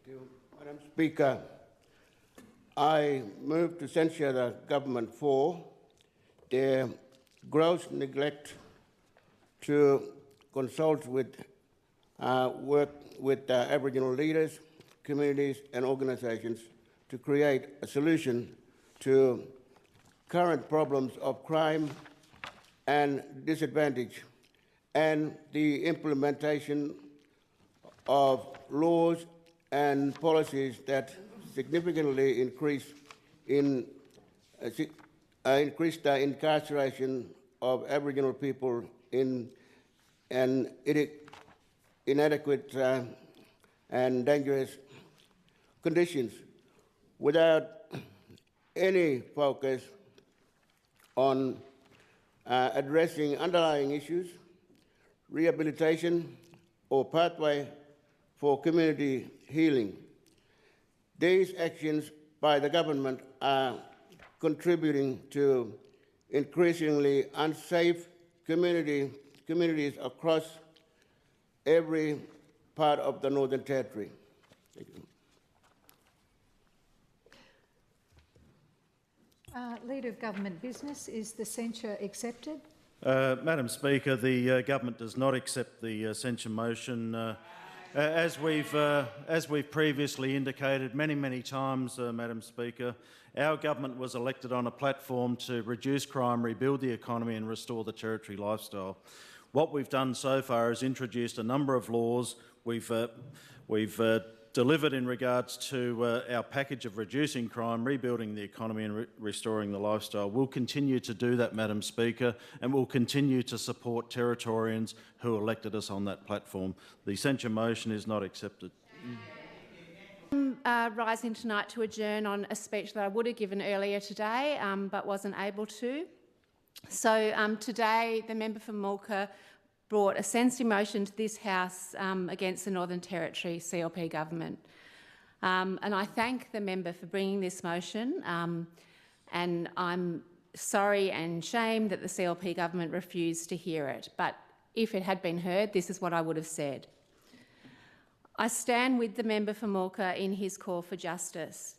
you, Madam Speaker. I move to censure the government for their gross neglect to consult with, work with Aboriginal leaders, communities and organisations to create a solution to current problems of crime and disadvantage, and the implementation of laws and policies that significantly increase the incarceration of Aboriginal people in an inadequate and dangerous conditions, without any focus on addressing underlying issues, rehabilitation or pathway for community healing. These actions by the government are contributing to increasingly unsafe communities across every part of the Northern Territory. Thank you. Leader of Government Business, is the censure accepted? Madam Speaker, the government does not accept the censure motion. As we've previously indicated many times, Madam Speaker, our government was elected on a platform to reduce crime, rebuild the economy and restore the Territory lifestyle. What we've done so far is introduced a number of laws. We've delivered in regards to our package of reducing crime, rebuilding the economy and restoring the lifestyle. We'll continue to do that, Madam Speaker, and we'll continue to support Territorians who elected us on that platform. The censure motion is not accepted. Rising tonight to adjourn on a speech that I would have given earlier today but wasn't able to. So today the member for Mulka brought a censure motion to this House against the Northern Territory CLP government. And I thank the member for bringing this motion, and I'm sorry and shamed that the CLP government refused to hear it. But if it had been heard, this is what I would have said. I stand with the member for Mulka in his call for justice.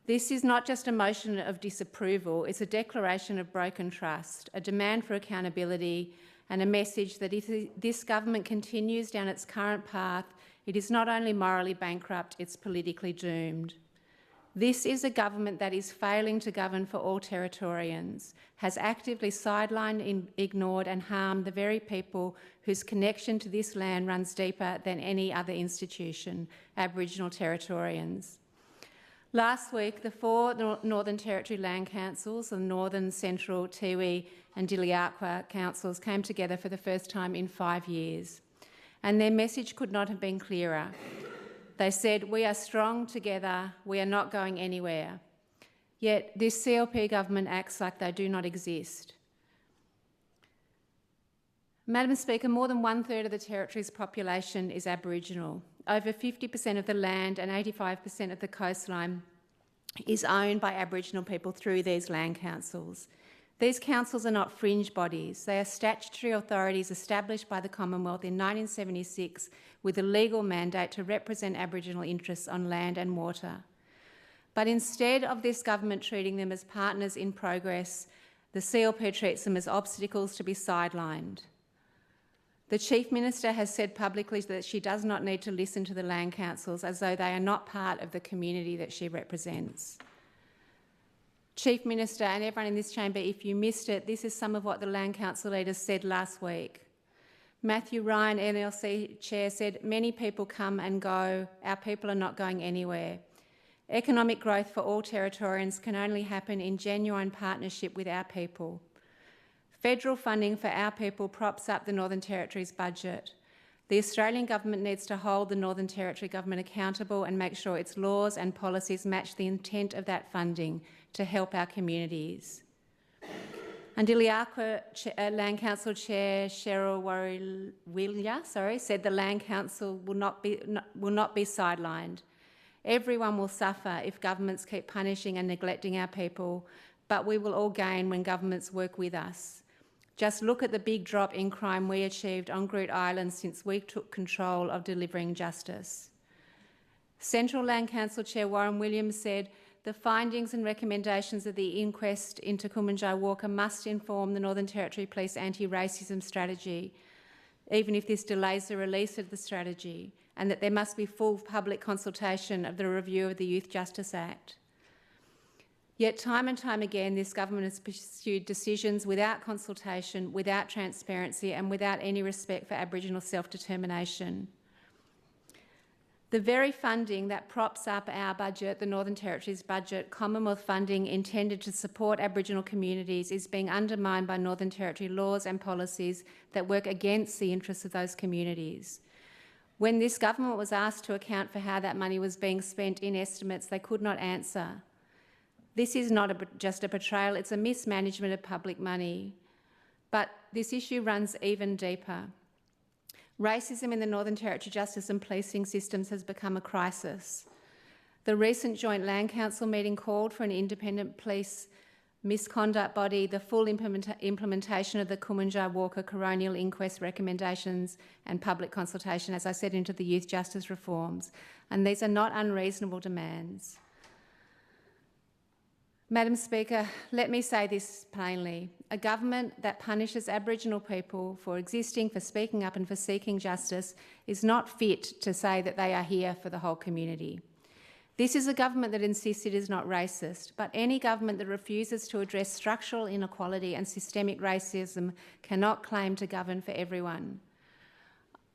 This is not just a motion of disapproval, it's a declaration of broken trust, a demand for accountability, and a message that if this government continues down its current path, it is not only morally bankrupt, it's politically doomed. This is a government that is failing to govern for all Territorians, has actively sidelined, ignored and harmed the very people whose connection to this land runs deeper than any other institution, Aboriginal Territorians. Last week, the 4 Northern Territory Land Councils, the Northern, Central, Tiwi and Guyula councils came together for the first time in 5 years, and their message could not have been clearer. They said, "We are strong together, we are not going anywhere." Yet this CLP government acts like they do not exist. Madam Speaker, more than 1/3 of the Territory's population is Aboriginal. Over 50% of the land and 85% of the coastline is owned by Aboriginal people through these land councils. These councils are not fringe bodies. They are statutory authorities established by the Commonwealth in 1976 with a legal mandate to represent Aboriginal interests on land and water. But instead of this government treating them as partners in progress, the CLP treats them as obstacles to be sidelined. The Chief Minister has said publicly that she does not need to listen to the land councils as though they are not part of the community that she represents. Chief Minister and everyone in this chamber, if you missed it, this is some of what the land council leaders said last week. Matthew Ryan, NLC Chair, said, "Many people come and go. Our people are not going anywhere. Economic growth for all Territorians can only happen in genuine partnership with our people. Federal funding for our people props up the Northern Territory's budget. The Australian government needs to hold the Northern Territory government accountable and make sure its laws and policies match the intent of that funding to help our communities." And Guyula Land Council Chair Cheryl Yingiya said the Land Council will not be sidelined. Everyone will suffer if governments keep punishing and neglecting our people, but we will all gain when governments work with us. Just look at the big drop in crime we achieved on Groote Island since we took control of delivering justice. Central Land Council Chair Warren Williams said, "The findings and recommendations of the inquest into Kumanjai Walker must inform the Northern Territory Police anti-racism strategy, even if this delays the release of the strategy, and that there must be full public consultation of the review of the Youth Justice Act." Yet time and time again, this government has pursued decisions without consultation, without transparency, and without any respect for Aboriginal self-determination. The very funding that props up our budget, the Northern Territory's budget, Commonwealth funding intended to support Aboriginal communities, is being undermined by Northern Territory laws and policies that work against the interests of those communities. When this government was asked to account for how that money was being spent in estimates, they could not answer. This is not just a betrayal, it's a mismanagement of public money. But this issue runs even deeper. Racism in the Northern Territory justice and policing systems has become a crisis. The recent Joint Land Council meeting called for an independent police misconduct body, the full implementation of the Kumanjai Walker coronial inquest recommendations and public consultation, as I said, into the youth justice reforms. And these are not unreasonable demands. Madam Speaker, let me say this plainly. A government that punishes Aboriginal people for existing, for speaking up and for seeking justice is not fit to say that they are here for the whole community. This is a government that insists it is not racist, but any government that refuses to address structural inequality and systemic racism cannot claim to govern for everyone.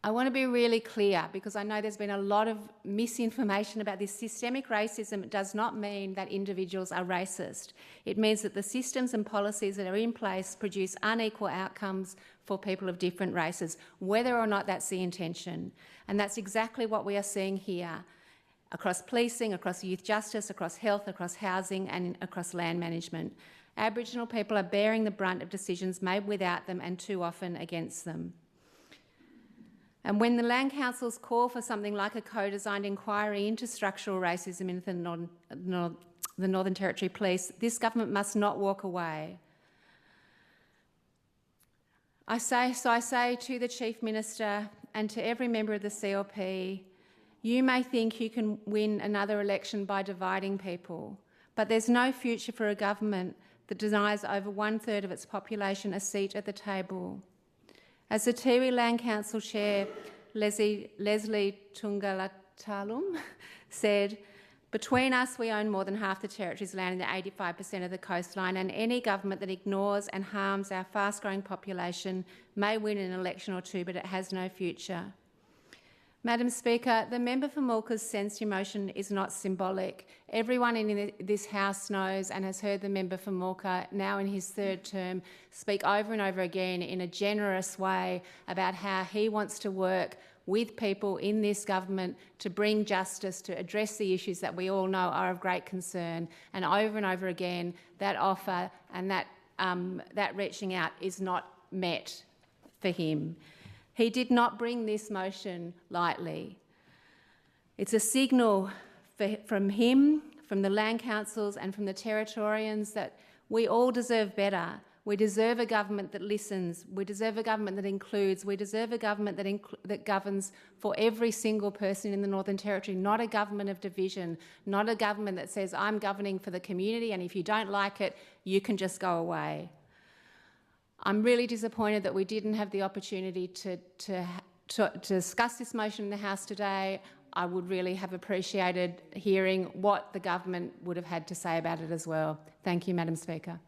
I want to be really clear, because I know there's been a lot of misinformation about this. Systemic racism does not mean that individuals are racist. It means that the systems and policies that are in place produce unequal outcomes for people of different races, whether or not that's the intention. And that's exactly what we are seeing here, across policing, across youth justice, across health, across housing and across land management. Aboriginal people are bearing the brunt of decisions made without them and too often against them. And when the land councils call for something like a co-designed inquiry into structural racism in the Northern Territory Police, this government must not walk away. I say to the Chief Minister and to every member of the CLP, you may think you can win another election by dividing people, but there's no future for a government that denies over 1/3 of its population a seat at the table. As the Tiwi Land Council Chair, Leslie Tungalatalum, said, "Between us, we own more than half the Territory's land and 85% of the coastline, and any government that ignores and harms our fast-growing population may win an election or two, but it has no future." Madam Speaker, the member for Mulca's censure motion is not symbolic. Everyone in this House knows and has heard the member for Mulca, now in his 3rd term, speak over and over again in a generous way about how he wants to work with people in this government to bring justice, to address the issues that we all know are of great concern. And over again, that offer and that reaching out is not met for him. He did not bring this motion lightly. It's a signal from him, from the land councils and from the Territorians that we all deserve better. We deserve a government that listens. We deserve a government that includes. We deserve a government that governs for every single person in the Northern Territory, not a government of division, not a government that says, I'm governing for the community and if you don't like it, you can just go away. I'm really disappointed that we didn't have the opportunity to discuss this motion in the House today. I would really have appreciated hearing what the government would have had to say about it as well. Thank you, Madam Speaker.